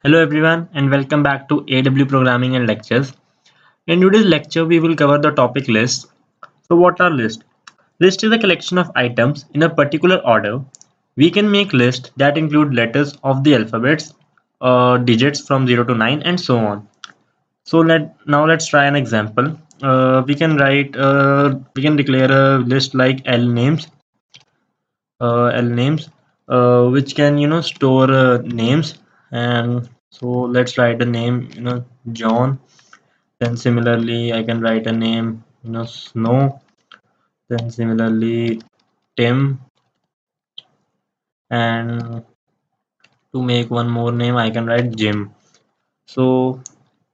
Hello everyone and welcome back to AW Programming and Lectures. In today's lecture we will cover the topic list. So what are lists? List is a collection of items in a particular order. We can make lists that include letters of the alphabets, digits from 0 to 9 and so on. So let's try an example. We can declare a list like L names, which can store names. And so let's write a name, John. Then similarly I can write a name, Snow. Then similarly Tim. And to make one more name I can write Jim. So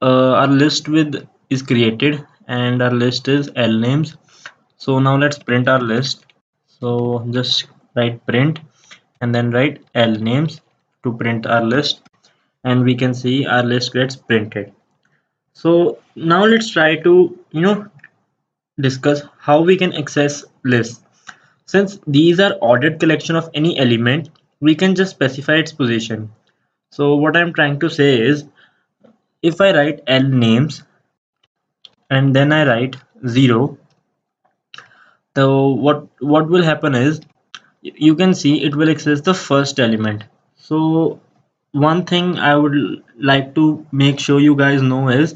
our list with is created and our list is L names. So now let's print our list. So just write print and then write L names to print our list, and we can see our list gets printed. So now let's try to discuss how we can access lists. Since these are ordered collection of any element, we can just specify its position. So what I'm trying to say is, if I write L names and then I write 0, so what will happen is, you can see it will access the first element. So one thing I would like to make sure you guys know is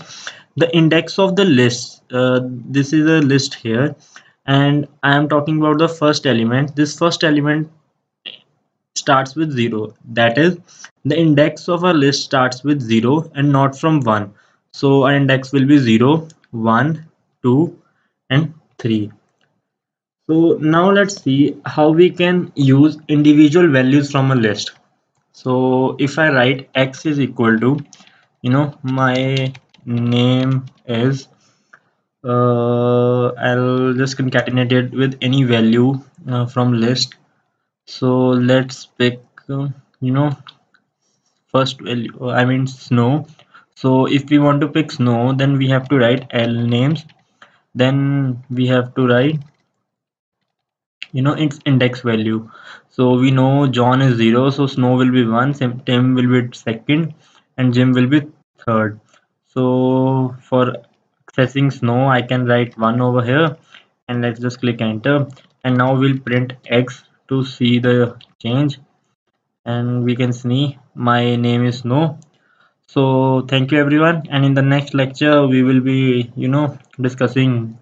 the index of the list. This is a list here, and I am talking about the first element. This first element starts with 0. That is, the index of our list starts with 0 and not from 1. So our index will be 0, 1, 2, and 3. So now let's see how we can use individual values from a list. So if I write x is equal to, my name is, I'll just concatenate it with any value from list. So let's pick, you know, first value, I mean snow. So if we want to pick snow, then we have to write L names. Then we have to write its index value. So we know John is 0, so Snow will be 1, Tim will be second, and Jim will be third. So for accessing Snow, I can write 1 over here, and let's just click enter, and now we'll print X to see the change, and we can see my name is Snow. So thank you everyone, and in the next lecture we will be discussing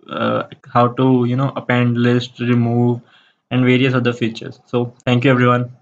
how to append list, remove, and various other features. So thank you everyone.